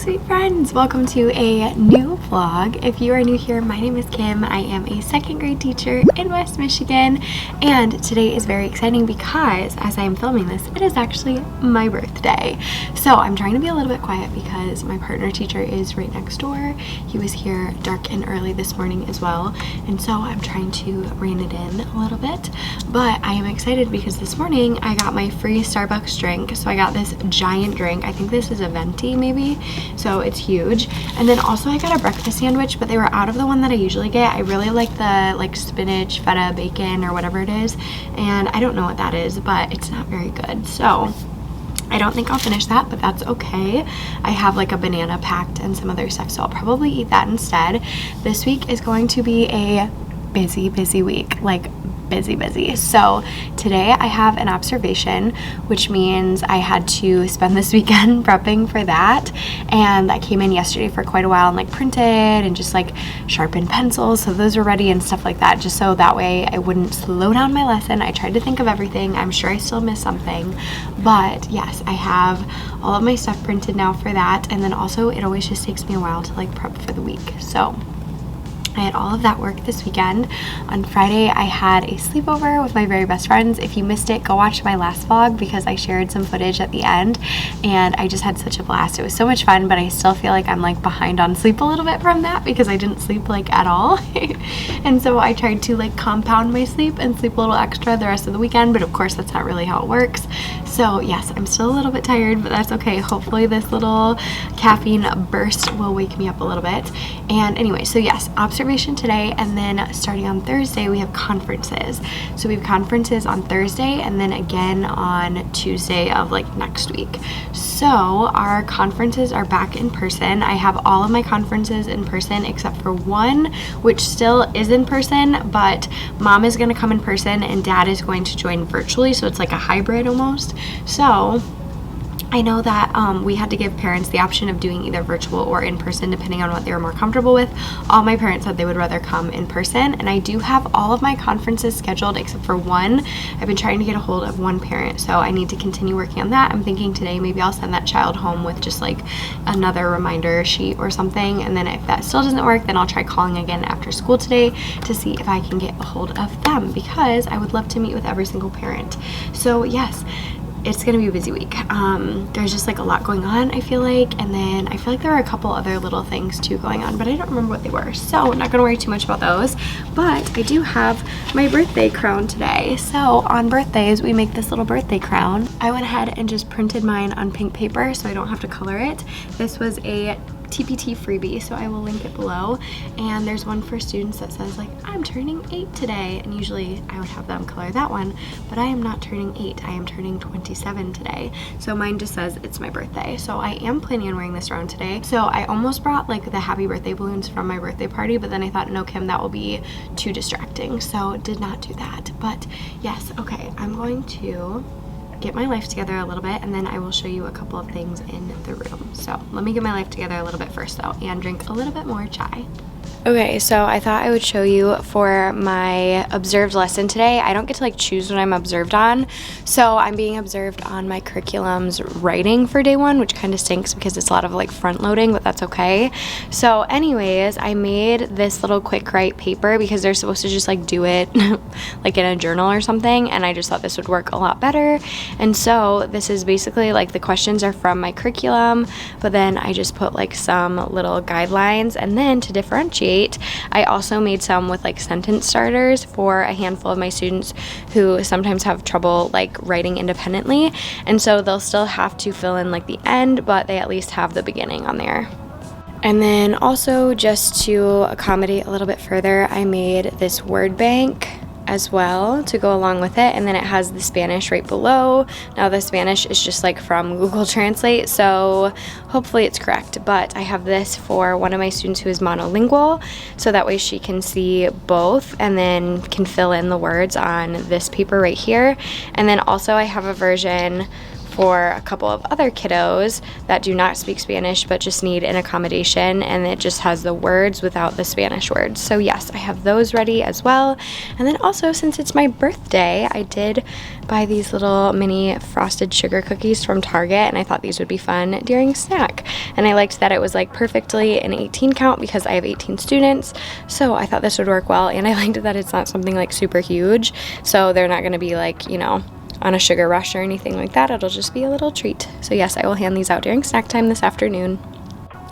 sweet friends, welcome to a new vlog. If you are new here, my name is Kim. I am a second grade teacher in West Michigan, and today is very exciting because as I am filming this, it is actually my birthday. So I'm trying to be a little bit quiet because my partner teacher is right next door. He was here dark and early this morning as well, and so I'm trying to rein it in a little bit. But I am excited because this morning I got my free Starbucks drink. So I got this giant drink. I think this is a venti maybe, so it's huge. And then also I got a breakfast sandwich, but they were out of the one that I usually get. I really like the spinach feta bacon or whatever it is, and I don't know what that is, but it's not very good. So I don't think I'll finish that, but that's okay. I have like a banana packed and some other stuff, so I'll probably eat that instead. This week is going to be a busy week, like busy. So today I have an observation, which means I had to spend this weekend prepping for that, and that came in yesterday for quite a while and like printed and just like sharpened pencils, so those are ready and stuff like that, just so that way I wouldn't slow down my lesson. I tried to think of everything. I'm sure I still missed something, but yes, I have all of my stuff printed now for that. And then also it always just takes me a while to like prep for the week, so I had all of that work this weekend. On Friday, I had a sleepover with my very best friends. If you missed it, go watch my last vlog because I shared some footage at the end, and I just had such a blast. It was so much fun, but I still feel like I'm like behind on sleep a little bit from that because I didn't sleep like at all. And so I tried to like compound my sleep and sleep a little extra the rest of the weekend, but of course that's not really how it works. So yes, I'm still a little bit tired, but that's okay. Hopefully this little caffeine burst will wake me up a little bit. And anyway, so yes, observation today, and then starting on Thursday we have conferences. So we have conferences on Thursday and then again on Tuesday of like next week. So our conferences are back in person. I have all of my conferences in person except for one, which still is in person, but mom is going to come in person and dad is going to join virtually, so it's like a hybrid almost. So I know that we had to give parents the option of doing either virtual or in person depending on what they were more comfortable with. All my parents said they would rather come in person, and I do have all of my conferences scheduled except for one. I've been trying to get a hold of one parent, so I need to continue working on that. I'm thinking today maybe I'll send that child home with just like another reminder sheet or something, and then if that still doesn't work, then I'll try calling again after school today to see if I can get a hold of them, because I would love to meet with every single parent. So yes, it's gonna be a busy week. There's just like a lot going on, I feel like, and then I feel like there are a couple other little things too going on, but I don't remember what they were, so I'm not gonna worry too much about those. But I do have my birthday crown today. So on birthdays we make this little birthday crown. I went ahead and just printed mine on pink paper so I don't have to color it. This was a TPT freebie, so I will link it below, and there's one for students that says like I'm turning 8 today, and usually I would have them color that one, but I am not turning 8, I am turning 27 today, so mine just says it's my birthday. So I am planning on wearing this around today. So I almost brought like the happy birthday balloons from my birthday party, but then I thought, no Kim, that will be too distracting, so did not do that. But yes, okay, I'm going to get my life together a little bit, and then I will show you a couple of things in the room. So let me get my life together a little bit first though, and drink a little bit more chai. Okay, so I thought I would show you for my observed lesson today. I don't get to like choose what I'm observed on, so I'm being observed on my curriculum's writing for day one, which kind of stinks because it's a lot of like front loading, but that's okay. So anyways, I made this little quick write paper because they're supposed to just like do it like in a journal or something, and I just thought this would work a lot better. And so this is basically like the questions are from my curriculum, but then I just put like some little guidelines, and then to differentiate, I also made some with like sentence starters for a handful of my students who sometimes have trouble like writing independently, and so they'll still have to fill in like the end, but they at least have the beginning on there. And then also, just to accommodate a little bit further, I made this word bank as well to go along with it, and then it has the Spanish right below. Now the Spanish is just like from Google Translate, so hopefully it's correct, but I have this for one of my students who is monolingual, so that way she can see both and then can fill in the words on this paper right here. And then also I have a version for a couple of other kiddos that do not speak Spanish but just need an accommodation, and it just has the words without the Spanish words. So yes, I have those ready as well. And then also, since it's my birthday, I did buy these little mini frosted sugar cookies from Target, and I thought these would be fun during snack. And I liked that it was like perfectly an 18 count because I have 18 students, so I thought this would work well. And I liked that it's not something like super huge, so they're not going to be like, you know, on a sugar rush or anything like that. It'll just be a little treat. So yes, I will hand these out during snack time this afternoon.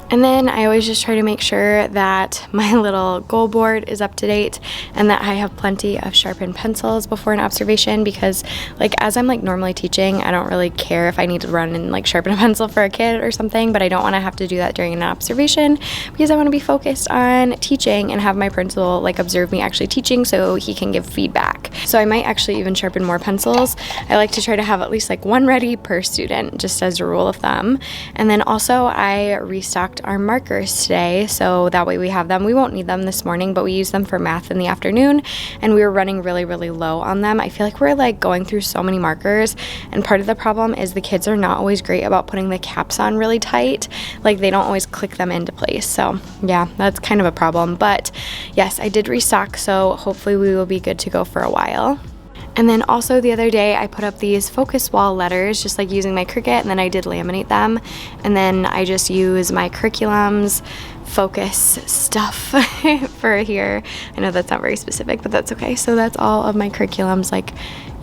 And then I always just try to make sure that my little goal board is up to date and that I have plenty of sharpened pencils before an observation, because like as I'm like normally teaching, I don't really care if I need to run and like sharpen a pencil for a kid or something, but I don't want to have to do that during an observation because I want to be focused on teaching and have my principal like observe me actually teaching so he can give feedback. So I might actually even sharpen more pencils. I like to try to have at least like one ready per student, just as a rule of thumb. And then also I restocked our markers today, so that way we have them. We won't need them this morning, but we use them for math in the afternoon, and we were running really low on them. I feel like we're like going through so many markers, and part of the problem is the kids are not always great about putting the caps on really tight. Like they don't always click them into place. So yeah, that's kind of a problem. But yes, I did restock, so hopefully we will be good to go for a while. And then also the other day I put up these focus wall letters, just like using my Cricut, and then I did laminate them. And then I just use my curriculum's focus stuff for here. I know that's not very specific, but that's okay. So that's all of my curriculum's like,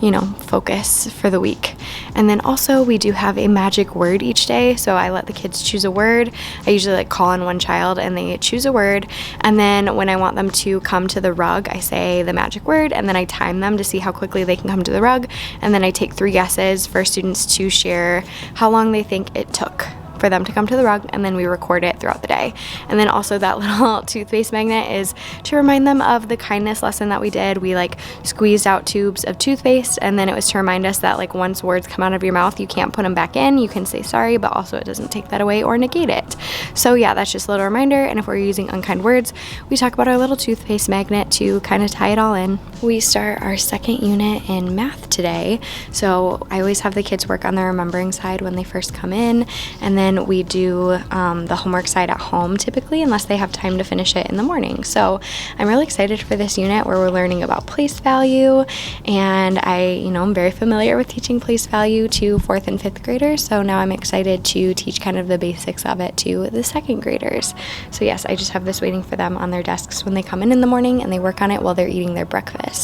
you know, focus for the week. And then also we do have a magic word each day. So I let the kids choose a word. I usually like call on one child and they choose a word. And then when I want them to come to the rug, I say the magic word, and then I time them to see how quickly they can come to the rug. And then I take 3 guesses for students to share how long they think it took for them to come to the rug, and then we record it throughout the day. And then also that little toothpaste magnet is to remind them of the kindness lesson that we did. We like squeezed out tubes of toothpaste, and then it was to remind us that like once words come out of your mouth, you can't put them back in. You can say sorry, but also it doesn't take that away or negate it. So yeah, that's just a little reminder. And if we're using unkind words, we talk about our little toothpaste magnet to kind of tie it all in. We start our second unit in math today, so I always have the kids work on the remembering side when they first come in, and then we do the homework side at home typically, unless they have time to finish it in the morning. So I'm really excited for this unit where we're learning about place value, and I'm very familiar with teaching place value to 4th and 5th graders, so now I'm excited to teach kind of the basics of it to the 2nd graders. So yes, I just have this waiting for them on their desks when they come in the morning, and they work on it while they're eating their breakfast.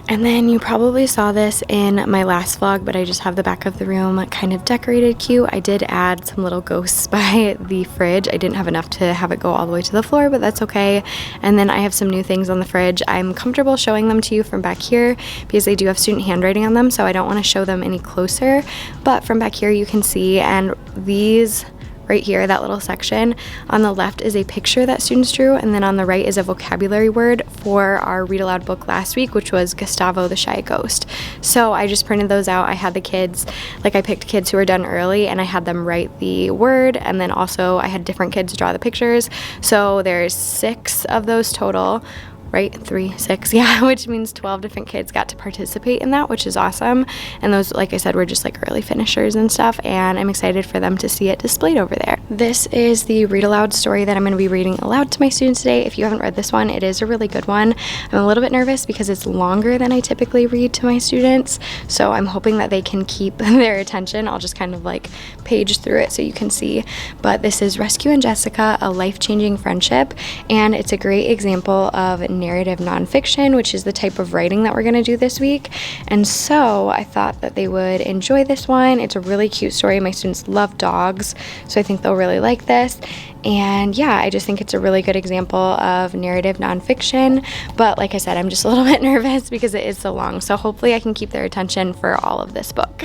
And then you probably saw this in my last vlog, but I just have the back of the room kind of decorated cute. I did add some little ghosts by the fridge. I didn't have enough to have it go all the way to the floor, but that's okay. And then I have some new things on the fridge. I'm comfortable showing them to you from back here because they do have student handwriting on them, so I don't want to show them any closer. But from back here you can see, and these right here, that little section on the left is a picture that students drew, and then on the right is a vocabulary word for our read aloud book last week, which was Gustavo the Shy Ghost. So I just printed those out. I had the kids, like I picked kids who were done early, and I had them write the word, and then also I had different kids draw the pictures. So there's 6 of those total. Right? 3, 6, yeah, which means 12 different kids got to participate in that, which is awesome. And those, like I said, were just like early finishers and stuff, and I'm excited for them to see it displayed over there. This is the read aloud story that I'm going to be reading aloud to my students today. If you haven't read this one, it is a really good one. I'm a little bit nervous because it's longer than I typically read to my students, so I'm hoping that they can keep their attention. I'll just kind of like page through it so you can see. But this is Rescue and Jessica, a life-changing friendship, and it's a great example of narrative nonfiction, which is the type of writing that we're going to do this week. And so I thought that they would enjoy this one. It's a really cute story. My students love dogs, so I think they'll really like this. And yeah, I just think it's a really good example of narrative nonfiction. But like I said, I'm just a little bit nervous because it is so long. So hopefully I can keep their attention for all of this book.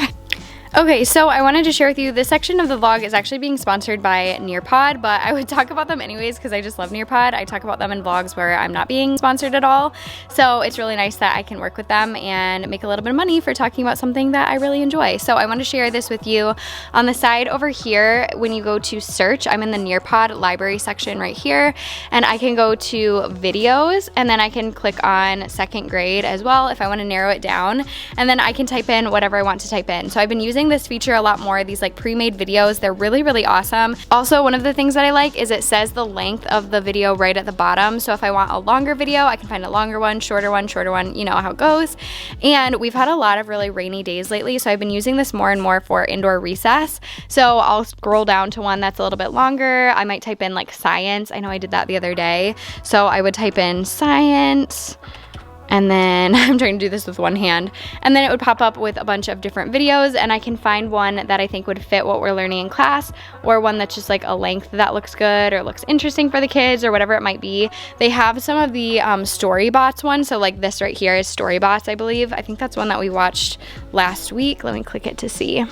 Okay, so I wanted to share with you, this section of the vlog is actually being sponsored by Nearpod, but I would talk about them anyways because I just love Nearpod. I talk about them in vlogs where I'm not being sponsored at all, so it's really nice that I can work with them and make a little bit of money for talking about something that I really enjoy. So I want to share this with you. On the side over here, when you go to search, I'm in the Nearpod library section right here, and I can go to videos, and then I can click on 2nd grade as well if I want to narrow it down, and then I can type in whatever I want to type in. So I've been using using this feature a lot more, these like pre-made videos. They're really, really awesome. Also, one of the things that I like is it says the length of the video right at the bottom. So if I want a longer video, I can find a longer one, shorter one, you know how it goes. And we've had a lot of really rainy days lately, so I've been using this more and more for indoor recess. So I'll scroll down to one that's a little bit longer. I might type in like science. I know I did that the other day. So I would type in science, and then I'm trying to do this with one hand, and then it would pop up with a bunch of different videos, and I can find one that I think would fit what we're learning in class, or one that's just like a length that looks good or looks interesting for the kids or whatever it might be. They have some of the Storybots ones, so like this right here is Storybots, I believe. I think that's one that we watched last week. Let me click it to see.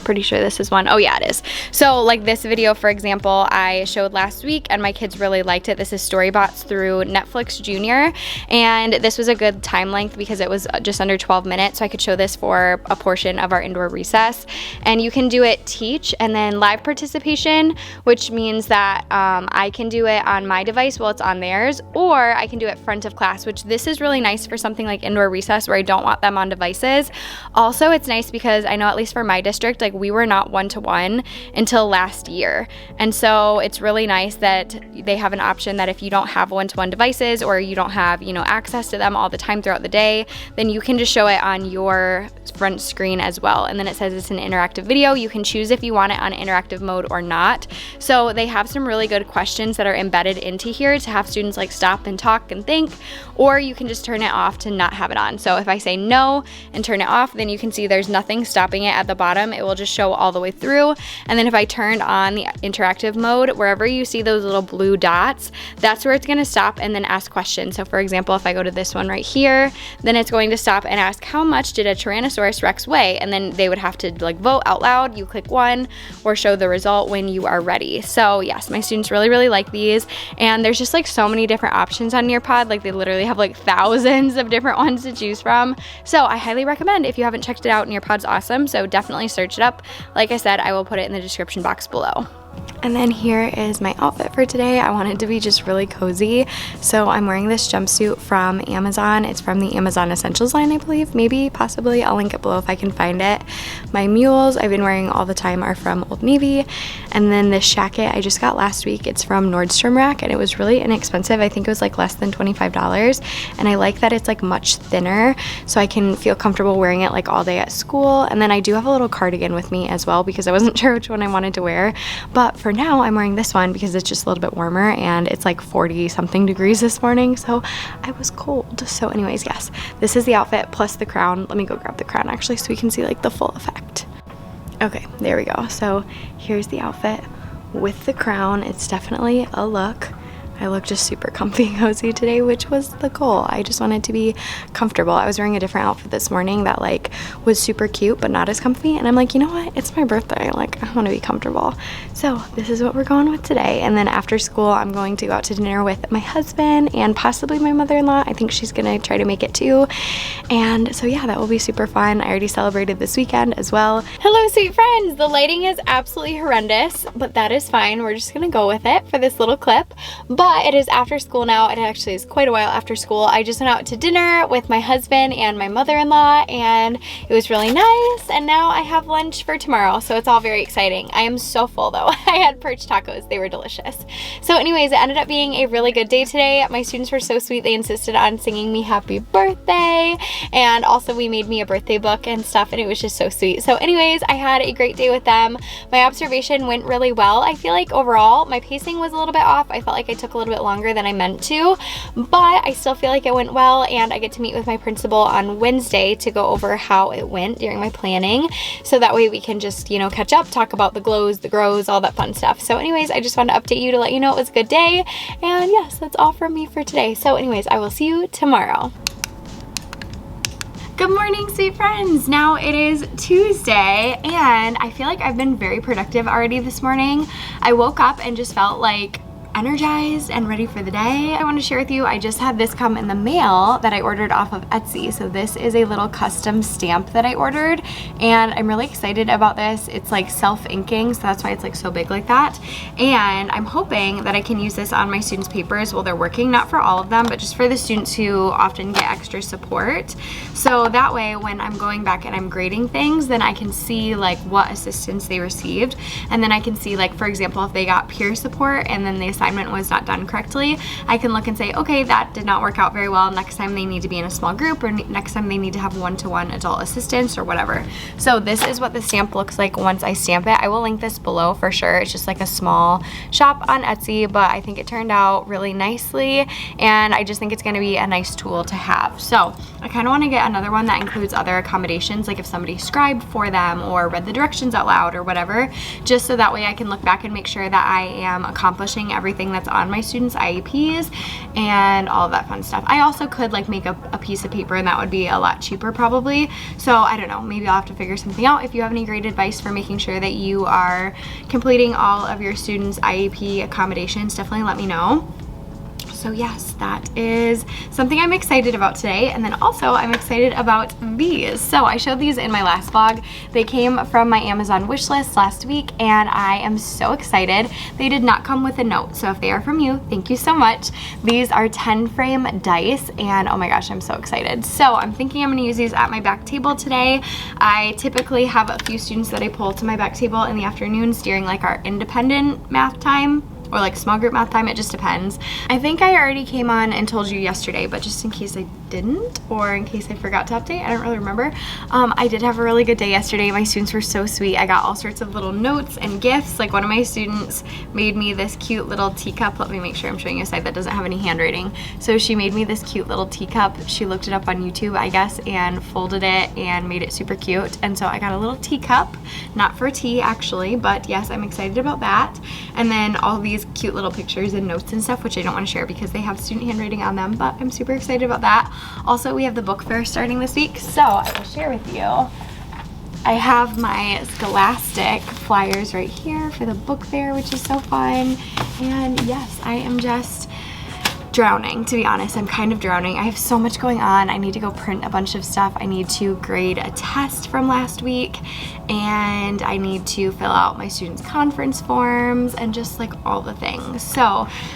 Pretty sure this is one. Oh yeah, it is. So like this video, for example, I showed last week and my kids really liked it. This is Storybots through Netflix Junior, and this was a good time length because it was just under 12 minutes, so I could show this for a portion of our indoor recess. And you can do it teach and then live participation, which means that I can do it on my device while it's on theirs, or I can do it front of class, which this is really nice for something like indoor recess where I don't want them on devices. Also, it's nice because I know at least for my district, like we were not one-to-one until last year, and so it's really nice that they have an option that if you don't have one-to-one devices or you don't have, you know, access to them all the time throughout the day, then you can just show it on your front screen as well. And then it says it's an interactive video. You can choose if you want it on interactive mode or not. So they have some really good questions that are embedded into here to have students like stop and talk and think, or you can just turn it off to not have it on. So if I say no and turn it off, then you can see there's nothing stopping it at the bottom. It will just show all the way through. And then if I turned on the interactive mode, wherever you see those little blue dots, that's where it's going to stop and then ask questions. So for example, if I go to this one right here, then it's going to stop and ask how much did a Tyrannosaurus Rex weigh, and then they would have to like vote out loud. You click one or show the result when you are ready. So yes, my students really, really like these, and there's just like so many different options on Nearpod. Like they literally have like thousands of different ones to choose from. So I highly recommend, if you haven't checked it out, Nearpod's awesome. So definitely search it up. Like I said, I will put it in the description box below. And then here is my outfit for today. I wanted to be just really cozy, so I'm wearing this jumpsuit from Amazon. It's from the Amazon Essentials line, I believe. Maybe, possibly. I'll link it below if I can find it. My mules I've been wearing all the time are from Old Navy. And then this jacket I just got last week. It's from Nordstrom Rack, and it was really inexpensive. I think it was like less than $25. And I like that it's like much thinner, so I can feel comfortable wearing it like all day at school. And then I do have a little cardigan with me as well because I wasn't sure which one I wanted to wear. But for now, I'm wearing this one because it's just a little bit warmer, and it's like 40 something degrees this morning, so I was cold. So anyways, yes, this is the outfit plus the crown. Let me go grab the crown actually so we can see like the full effect. Okay, there we go. So here's the outfit with the crown. It's definitely a look. I look just super comfy and cozy today, which was the goal. I just wanted to be comfortable. I was wearing a different outfit this morning that like was super cute but not as comfy, and I'm like, you know what, it's my birthday, like I want to be comfortable. So this is what we're going with today. And then after school I'm going to go out to dinner with my husband and possibly my mother-in-law. I think she's gonna try to make it too, and so yeah, that will be super fun. I already celebrated this weekend as well. Hello sweet friends, the lighting is absolutely horrendous, but that is fine. We're just gonna go with it for this little clip. But it is after school now. It actually is quite a while after school. I just went out to dinner with my husband and my mother-in-law, and it was really nice, and now I have lunch for tomorrow, so it's all very exciting. I am so full though. I had perch tacos. They were delicious. So anyways, it ended up being a really good day today. My students were so sweet. They insisted on singing me happy birthday, and also we made me a birthday book and stuff, and it was just so sweet. So anyways, I had a great day with them. My observation went really well. I feel like overall my pacing was a little bit off. I felt like I took a little bit longer than I meant to, but I still feel like it went well, and I get to meet with my principal on Wednesday to go over how it went during my planning, so that way we can just, you know, catch up, talk about the glows, the grows, all that fun stuff. So anyways, I just wanted to update you to let you know it was a good day, and yes, that's all from me for today. So anyways, I will see you tomorrow. Good morning, sweet friends. Now it is Tuesday, and I feel like I've been very productive already this morning. I woke up and just felt like, I energized and ready for the day. I want to share with you, I just had this come in the mail that I ordered off of Etsy. So this is a little custom stamp that I ordered, and I'm really excited about this. It's like self-inking, so that's why it's like so big like that. And I'm hoping that I can use this on my students' papers while they're working, not for all of them, but just for the students who often get extra support. So that way when I'm going back and I'm grading things, then I can see like what assistance they received, and then I can see, like, for example, if they got peer support and then the assignment was not done correctly, I can look and say, okay, that did not work out very well. Next time they need to be in a small group, or next time they need to have one-to-one adult assistance or whatever. So this is what the stamp looks like once I stamp it. I will link this below for sure. It's just like a small shop on Etsy, but I think it turned out really nicely, and I just think it's going to be a nice tool to have. So I kind of want to get another one that includes other accommodations, like if somebody scribed for them or read the directions out loud or whatever, just so that way I can look back and make sure that I am accomplishing everything that's on my students' IEPs and all of that fun stuff. I also could like make a piece of paper, and that would be a lot cheaper probably. So I don't know, maybe I'll have to figure something out. If you have any great advice for making sure that you are completing all of your students' IEP accommodations, definitely let me know. So yes, that is something I'm excited about today. And then also I'm excited about these. So I showed these in my last vlog. They came from my Amazon wish list last week, and I am so excited. They did not come with a note, so if they are from you, thank you so much. These are 10 frame dice, and oh my gosh, I'm so excited. So I'm thinking I'm gonna use these at my back table today. I typically have a few students that I pull to my back table in the afternoons during like our independent math time, or like small group math time, it just depends. I think I already came on and told you yesterday, but just in case I didn't, or in case I forgot to update, I don't really remember. I did have a really good day yesterday. My students were so sweet. I got all sorts of little notes and gifts. Like one of my students made me this cute little teacup. Let me make sure I'm showing you a side that doesn't have any handwriting. So she made me this cute little teacup. She looked it up on YouTube, I guess, and folded it and made it super cute. And so I got a little teacup, not for tea actually, but yes, I'm excited about that. And then all these cute little pictures and notes and stuff, which I don't want to share because they have student handwriting on them, but I'm super excited about that. Also, we have the book fair starting this week, so I will share with you. I have my Scholastic flyers right here for the book fair, which is so fun. And yes, I am just drowning, to be honest. I'm kind of drowning. I have so much going on. I need to go print a bunch of stuff. I need to grade a test from last week, and I need to fill out my students' conference forms and just like all the things. So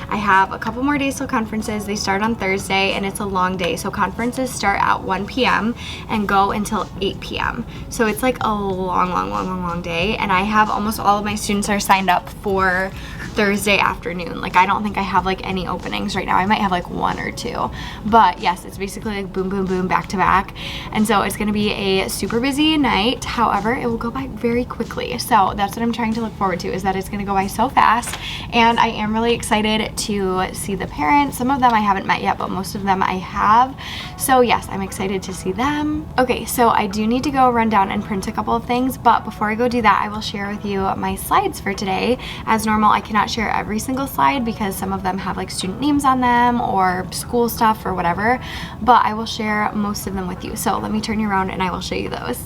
I have a couple more days till conferences. They start on Thursday, and it's a long day. So conferences start at 1 p.m. and go until 8 p.m. So it's like a long day, and I have almost all of my students are signed up for Thursday afternoon. Like I don't think I have like any openings right now. I might have like one or two, but yes, it's basically like boom, boom, boom, back to back. And so it's gonna be a super busy night. However, it will go by very quickly. So that's what I'm trying to look forward to, is that it's gonna go by so fast. And I am really excited to see the parents. Some of them I haven't met yet, but most of them I have. So yes, I'm excited to see them. Okay, so I do need to go run down and print a couple of things, but before I go do that, I will share with you my slides for today. As normal, I cannot share every single slide because some of them have like student names on them or school stuff or whatever, but I will share most of them with you. So let me turn you around and I will show you those.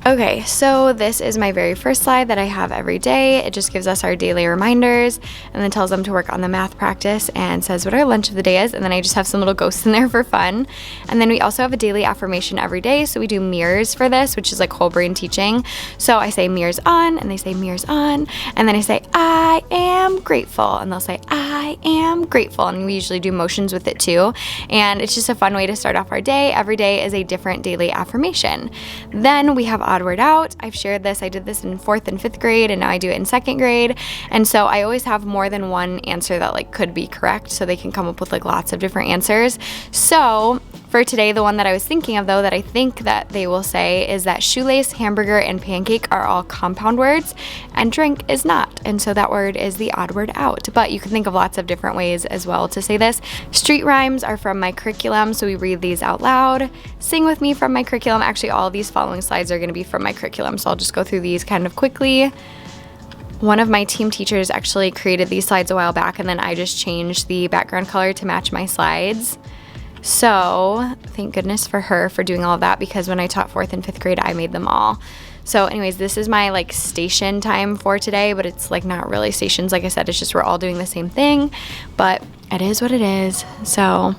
Okay, so this is my very first slide that I have every day. It just gives us our daily reminders and then tells them to work on the math practice and says what our lunch of the day is, and then I just have some little ghosts in there for fun. And then we also have a daily affirmation every day, so we do mirrors for this, which is like whole brain teaching. So I say mirrors on, and they say mirrors on, and then I say I am grateful, and they'll say I am grateful, and we usually do motions with it too. And it's just a fun way to start off our day. Every day is a different daily affirmation. Then we have odd word out. I've shared this. I did this in 4th and 5th grade, and now I do it in 2nd grade. And so I always have more than one answer that like could be correct, so they can come up with like lots of different answers. So for today, the one that I was thinking of though that I think that they will say is that shoelace, hamburger, and pancake are all compound words, and drink is not. And so that word is the odd word out. But you can think of lots of different ways as well to say this. Street rhymes are from my curriculum, so we read these out loud. Sing with me from my curriculum. Actually, all of these following slides are going to be from my curriculum, so I'll just go through these kind of quickly. One of my team teachers actually created these slides a while back, and then I just changed the background color to match my slides. So thank goodness for her for doing all of that, because when I taught 4th and 5th grade, I made them all. So anyways, this is my like station time for today, but it's like not really stations. Like I said, it's just we're all doing the same thing, but it is what it is. So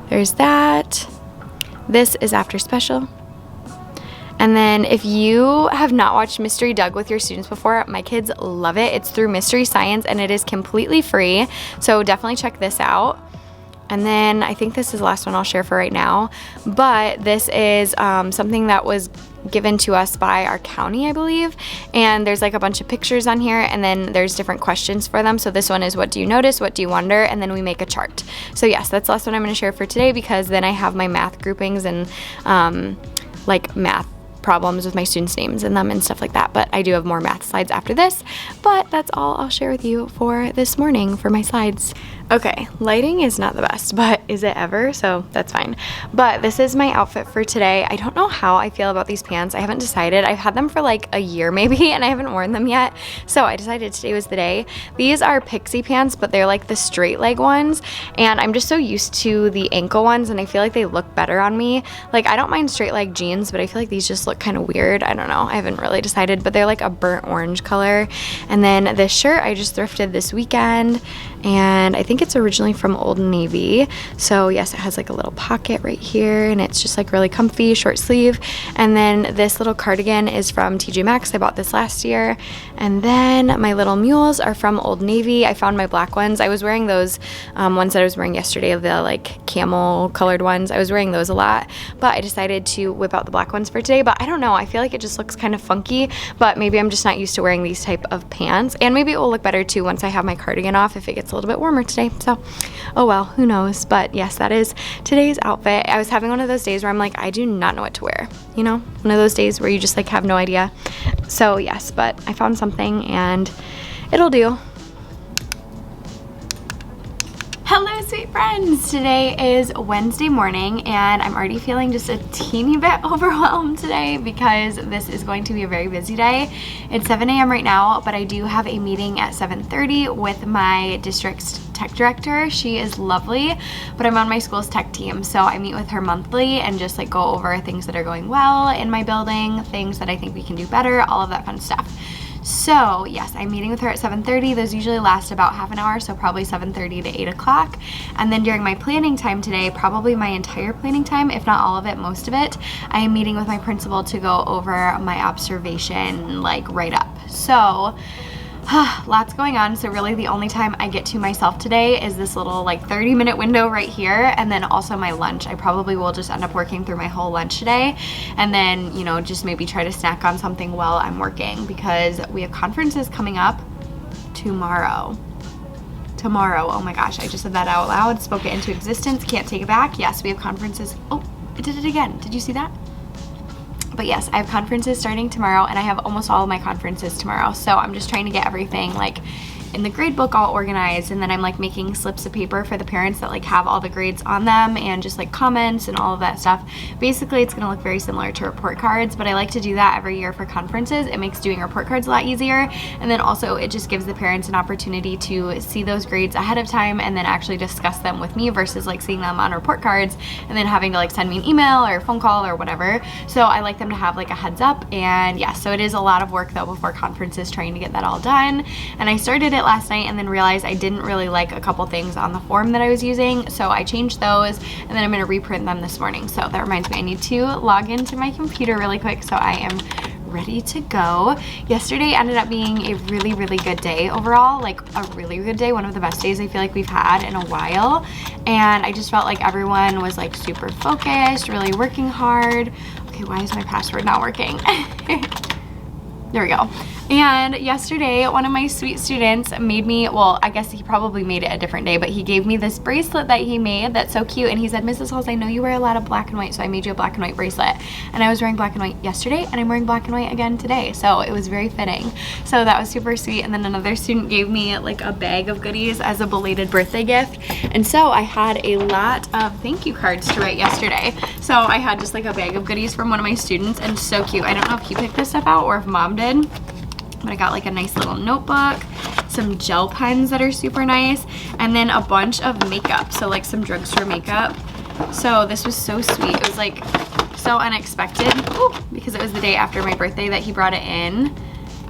there's that. This is after special. And then if you have not watched Mystery Doug with your students before, my kids love it. It's through Mystery Science and it is completely free. So definitely check this out. And then I think this is the last one I'll share for right now. But this is something that was given to us by our county, I believe. And there's like a bunch of pictures on here and then there's different questions for them. So this one is, what do you notice? What do you wonder? And then we make a chart. So yes, that's the last one I'm going to share for today, because then I have my math groupings and like math problems with my students' names in them and stuff like that. But I do have more math slides after this, but that's all I'll share with you for this morning for my slides. Okay, lighting is not the best, but is it ever? So that's fine. But this is my outfit for today. I don't know how I feel about these pants. I haven't decided. I've had them for like a year maybe, and I haven't worn them yet. So I decided today was the day. These are pixie pants, but they're like the straight leg ones. And I'm just so used to the ankle ones, and I feel like they look better on me. Like, I don't mind straight leg jeans, but I feel like these just look kind of weird. I don't know. I haven't really decided, but they're like a burnt orange color. And then this shirt I just thrifted this weekend, and I think it's originally from Old Navy. So yes, it has like a little pocket right here, and it's just like really comfy, short sleeve. And then this little cardigan is from TJ Maxx. I bought this last year. And then my little mules are from Old Navy. I found my black ones. I was wearing those ones that I was wearing yesterday, the like camel colored ones. I was wearing those a lot, but I decided to whip out the black ones for today. But I don't know, I feel like it just looks kind of funky, but maybe I'm just not used to wearing these type of pants. And maybe it will look better too once I have my cardigan off if it gets a little bit warmer today. So oh well, who knows. But yes, that is today's outfit. I was having one of those days where I'm like, I do not know what to wear, you know, one of those days where you just like have no idea. So yes, but I found something and it'll do. Hello sweet friends! Today is Wednesday morning and I'm already feeling just a teeny bit overwhelmed today because this is going to be a very busy day. It's 7 a.m. right now, but I do have a meeting at 7:30 with my district's tech director. She is lovely, but I'm on my school's tech team, so I meet with her monthly and just like go over things that are going well in my building, things that I think we can do better, all of that fun stuff. So yes, I'm meeting with her at 7:30. Those usually last about half an hour, so probably 7:30 to 8 o'clock. And then during my planning time today, probably my entire planning time, if not all of it, most of it, I am meeting with my principal to go over my observation like right up. So lots going on. So really the only time I get to myself today is this little like 30-minute window right here, and then also my lunch. I probably will just end up working through my whole lunch today, and then, you know, just maybe try to snack on something while I'm working, because we have conferences coming up tomorrow. Oh my gosh, I just said that out loud, spoke it into existence, can't take it back. Yes, we have conferences. Oh, I did it again. Did you see that? But yes, I have conferences starting tomorrow, and I have almost all of my conferences tomorrow. So I'm just trying to get everything like in the grade book all organized, and then I'm like making slips of paper for the parents that like have all the grades on them and just like comments and all of that stuff. Basically, it's gonna look very similar to report cards, but I like to do that every year for conferences. It makes doing report cards a lot easier, and then also it just gives the parents an opportunity to see those grades ahead of time and then actually discuss them with me versus like seeing them on report cards and then having to like send me an email or a phone call or whatever. So I like them to have like a heads up, and yeah, so it is a lot of work though before conferences trying to get that all done. And I started it last night and then realized I didn't really like a couple things on the form that I was using, so I changed those, and then I'm going to reprint them this morning. So that reminds me, I need to log into my computer really quick so I am ready to go. Yesterday ended up being a really, really good day overall, like a really good day, one of the best days I feel like we've had in a while, and I just felt like everyone was like super focused, really working hard. Okay, why is my password not working? There we go. And yesterday, one of my sweet students made me, well, I guess he probably made it a different day, but he gave me this bracelet that he made that's so cute. And he said, Mrs. Halls, I know you wear a lot of black and white, so I made you a black and white bracelet. And I was wearing black and white yesterday, and I'm wearing black and white again today. So it was very fitting. So that was super sweet. And then another student gave me like a bag of goodies as a belated birthday gift. And so I had a lot of thank you cards to write yesterday. So I had just like a bag of goodies from one of my students, and so cute. I don't know if he picked this stuff out or if mom did, but I got like a nice little notebook, some gel pens that are super nice, and then a bunch of makeup, so like some drugstore makeup. So this was so sweet. It was like so unexpected because it was the day after my birthday that he brought it in.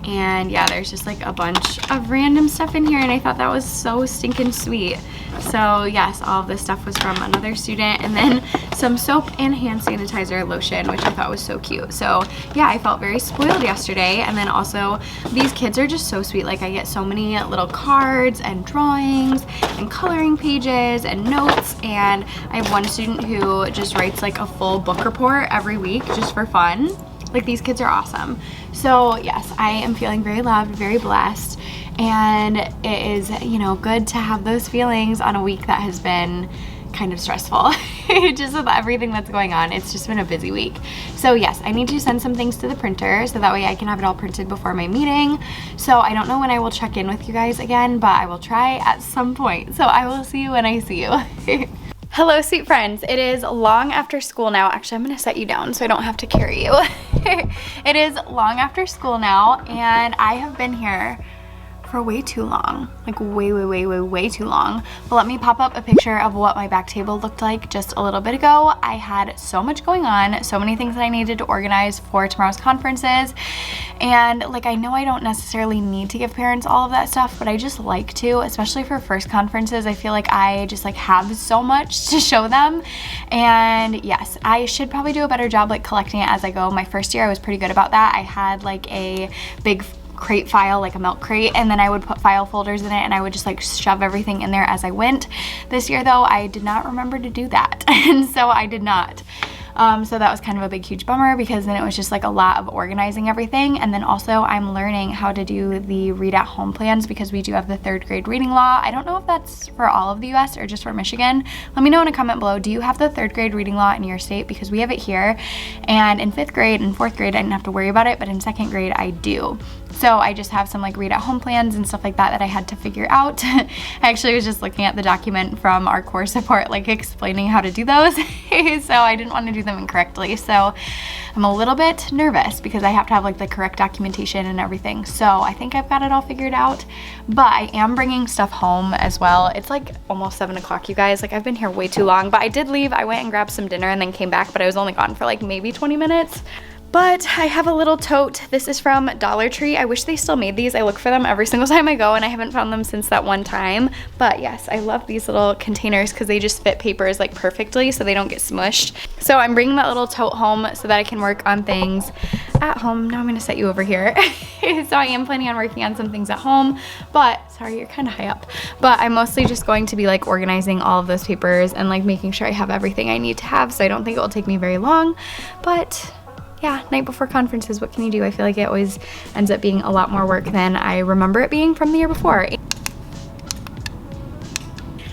And yeah, there's just like a bunch of random stuff in here, and I thought that was so stinking sweet. So yes, all of this stuff was from another student, and then some soap and hand sanitizer lotion, which I thought was so cute. So yeah, I felt very spoiled yesterday. And then also these kids are just so sweet. Like I get so many little cards and drawings and coloring pages and notes, and I have one student who just writes like a full book report every week just for fun. Like these kids are awesome. So yes, I am feeling very loved, very blessed, and it is, you know, good to have those feelings on a week that has been kind of stressful. Just with everything that's going on, it's just been a busy week. So yes, I need to send some things to the printer so that way I can have it all printed before my meeting. So I don't know when I will check in with you guys again, but I will try at some point. So I will see you when I see you. Hello, sweet friends. It is long after school now. Actually, I'm gonna set you down so I don't have to carry you. It is long after school now, and I have been here for way too long, like way too long. But let me pop up a picture of what my back table looked like just a little bit ago. I had so much going on, so many things that I needed to organize for tomorrow's conferences. And like, I know I don't necessarily need to give parents all of that stuff, but I just like to, especially for first conferences. I feel like I just like have so much to show them. And yes, I should probably do a better job like collecting it as I go. My first year I was pretty good about that. I had like a big crate file, like a milk crate, and then I would put file folders in it, and I would just like shove everything in there as I went. This year though, I did not remember to do that, and so I did not. So that was kind of a big huge bummer, because then it was just like a lot of organizing everything. And then also I'm learning how to do the read at home plans, because we do have the 3rd grade reading law. I don't know if that's for all of the US or just for Michigan. Let me know in a comment below, do you have the 3rd grade reading law in your state? Because we have it here, and in 5th grade and 4th grade I didn't have to worry about it, but in 2nd grade I do. So I just have some like read at home plans and stuff like that that I had to figure out. I actually was just looking at the document from our core support, like explaining how to do those. So I didn't want to do them incorrectly. So I'm a little bit nervous because I have to have like the correct documentation and everything. So I think I've got it all figured out, but I am bringing stuff home as well. It's like almost 7 o'clock, you guys. Like I've been here way too long, but I did leave. I went and grabbed some dinner and then came back, but I was only gone for like maybe 20 minutes. But I have a little tote. This is from Dollar Tree. I wish they still made these. I look for them every single time I go, and I haven't found them since that one time. But yes, I love these little containers because they just fit papers like perfectly so they don't get smushed. So I'm bringing that little tote home so that I can work on things at home. Now I'm gonna set you over here. So I am planning on working on some things at home, but sorry, you're kind of high up. But I'm mostly just going to be like organizing all of those papers and like making sure I have everything I need to have. So I don't think it will take me very long, but yeah, night before conferences, what can you do? I feel like it always ends up being a lot more work than I remember it being from the year before.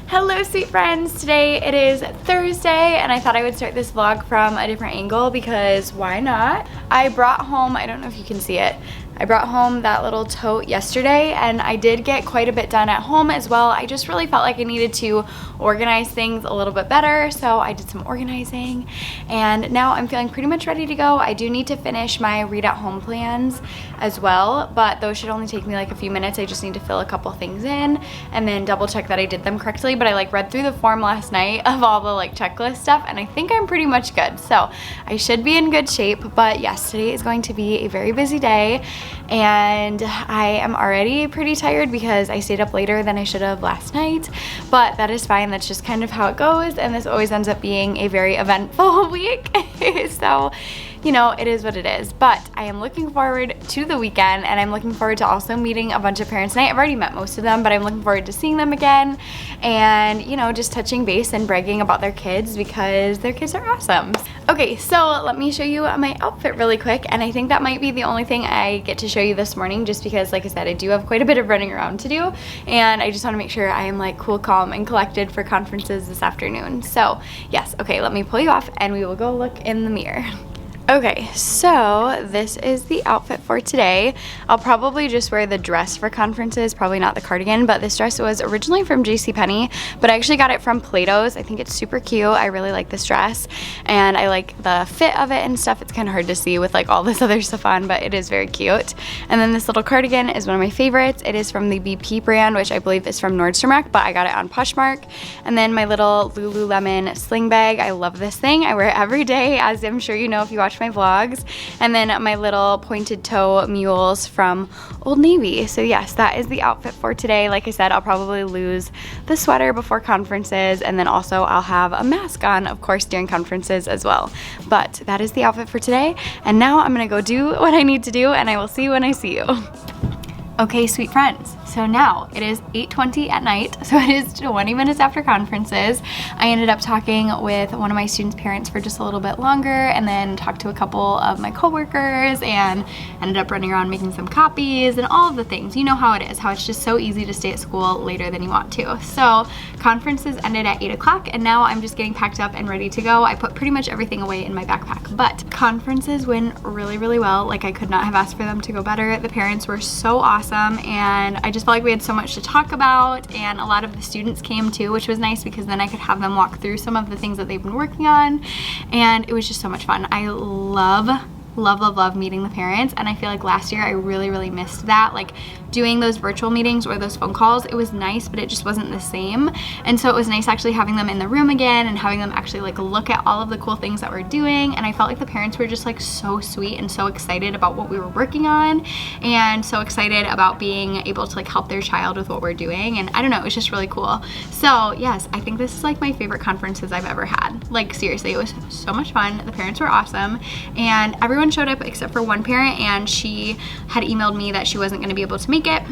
Hello, sweet friends. Today it is Thursday, and I thought I would start this vlog from a different angle because why not? I brought home, I don't know if you can see it, I brought home that little tote yesterday, and I did get quite a bit done at home as well. I just really felt like I needed to organize things a little bit better, so I did some organizing, and now I'm feeling pretty much ready to go. I do need to finish my read at home plans as well, but those should only take me like a few minutes. I just need to fill a couple things in and then double check that I did them correctly. But I like read through the form last night of all the like checklist stuff, and I think I'm pretty much good, so I should be in good shape. But yes, today is going to be a very busy day, and I am already pretty tired because I stayed up later than I should have last night, but that is fine. That's just kind of how it goes, and this always ends up being a very eventful week. So you know, it is what it is. But I am looking forward to the weekend, and I'm looking forward to also meeting a bunch of parents tonight. I've already met most of them, but I'm looking forward to seeing them again and, you know, just touching base and bragging about their kids because their kids are awesome. Okay, so let me show you my outfit really quick, and I think that might be the only thing I get to show you this morning just because, like I said, I do have quite a bit of running around to do, and I just want to make sure I am like cool, calm, and collected for conferences this afternoon. So yes, okay, let me pull you off and we will go look in the mirror. Okay, so this is the outfit for today. I'll probably just wear the dress for conferences, probably not the cardigan, but this dress was originally from JCPenney, but I actually got it from Plato's. I think it's super cute. I really like this dress, and I like the fit of it and stuff. It's kind of hard to see with like all this other stuff on, but it is very cute. And then this little cardigan is one of my favorites. It is from the BP brand, which I believe is from Nordstrom Rack, but I got it on Poshmark. And then my little Lululemon sling bag. I love this thing. I wear it every day, as I'm sure you know if you watch my vlogs. And then my little pointed toe mules from Old Navy. So yes, that is the outfit for today. Like I said, I'll probably lose the sweater before conferences, and then also I'll have a mask on, of course, during conferences as well. But that is the outfit for today, and now I'm gonna go do what I need to do, and I will see you when I see you. Okay, sweet friends, so now it is 8:20 at night, so it is 20 minutes after conferences. I ended up talking with one of my students' parents for just a little bit longer, and then talked to a couple of my coworkers, and ended up running around making some copies and all of the things. You know how it is, how it's just so easy to stay at school later than you want to. So conferences ended at 8 o'clock, and now I'm just getting packed up and ready to go. I put pretty much everything away in my backpack, but conferences went really, really well. Like, I could not have asked for them to go better. The parents were so awesome, and I just felt like we had so much to talk about, and a lot of the students came too, which was nice because then I could have them walk through some of the things that they've been working on, and it was just so much fun. I love meeting the parents, and I feel like last year I really missed that, like doing those virtual meetings or those phone calls. It was nice, but it just wasn't the same. And so it was nice actually having them in the room again and having them actually like look at all of the cool things that we're doing. And I felt like the parents were just like so sweet and so excited about what we were working on, and so excited about being able to like help their child with what we're doing. And I don't know, it was just really cool. So yes, I think this is like my favorite conferences I've ever had. Like seriously, it was so much fun. The parents were awesome, and everyone showed up except for one parent, and she had emailed me that she wasn't going to be able to make it.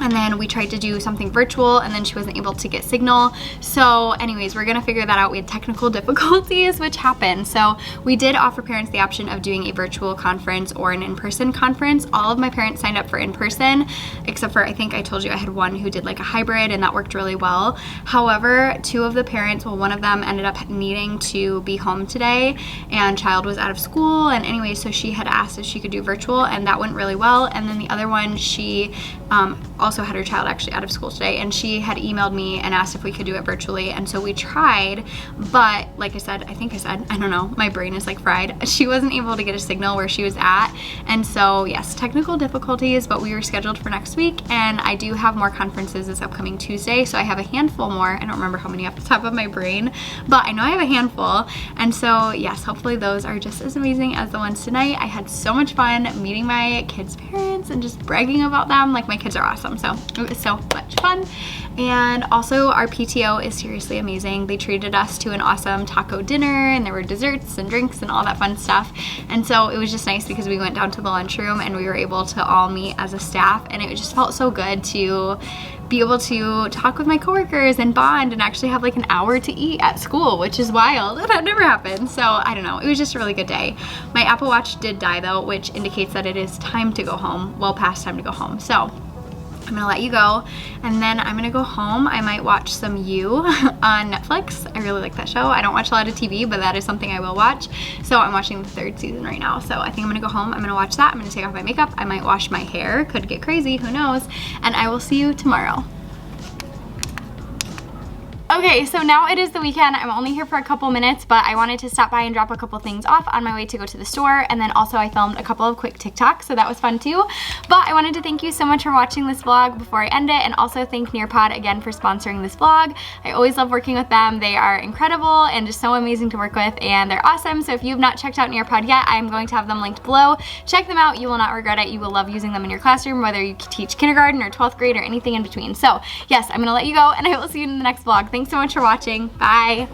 And then we tried to do something virtual, and then she wasn't able to get signal. So anyways, we're gonna figure that out. We had technical difficulties, which happened. So we did offer parents the option of doing a virtual conference or an in-person conference. All of my parents signed up for in-person, except for, I think I told you I had one who did like a hybrid, and that worked really well. However, two of the parents, well, one of them ended up needing to be home today, and child was out of school. And anyway, so she had asked if she could do virtual, and that went really well. And then the other one, she also had her child actually out of school today, and she had emailed me and asked if we could do it virtually. And so we tried, but like I don't know, my brain is like fried. She wasn't able to get a signal where she was at. And so yes, technical difficulties, but we were scheduled for next week, and I do have more conferences this upcoming Tuesday. So I have a handful more. I don't remember how many off the top of my brain, but I know I have a handful. And so yes, hopefully those are just as amazing as the ones tonight. I had so much fun meeting my kids' parents and just bragging about them. Like, my kids are awesome. So it was so much fun. And also our PTO is seriously amazing. They treated us to an awesome taco dinner, and there were desserts and drinks and all that fun stuff. And so it was just nice because we went down to the lunchroom and we were able to all meet as a staff, and it just felt so good to be able to talk with my coworkers and bond and actually have like an hour to eat at school, which is wild. That never happened. So I don't know, it was just a really good day. My Apple Watch did die though, which indicates that it is time to go home, well past time to go home. So I'm gonna let you go, and then I'm gonna go home. I might watch some You on Netflix. I really like that show. I don't watch a lot of TV, but that is something I will watch. So I'm watching the 3rd season right now. So I think I'm gonna go home. I'm gonna watch that. I'm gonna take off my makeup. I might wash my hair. Could get crazy, who knows? And I will see you tomorrow. Okay, so now it is the weekend. I'm only here for a couple minutes, but I wanted to stop by and drop a couple things off on my way to go to the store. And then also I filmed a couple of quick TikToks, so that was fun too. But I wanted to thank you so much for watching this vlog before I end it, and also thank Nearpod again for sponsoring this vlog. I always love working with them. They are incredible and just so amazing to work with, and they're awesome. So if you have not checked out Nearpod yet, I'm going to have them linked below. Check them out. You will not regret it. You will love using them in your classroom, whether you teach kindergarten or 12th grade or anything in between. So yes, I'm gonna let you go, and I will see you in the next vlog. Thanks so much for watching. Bye.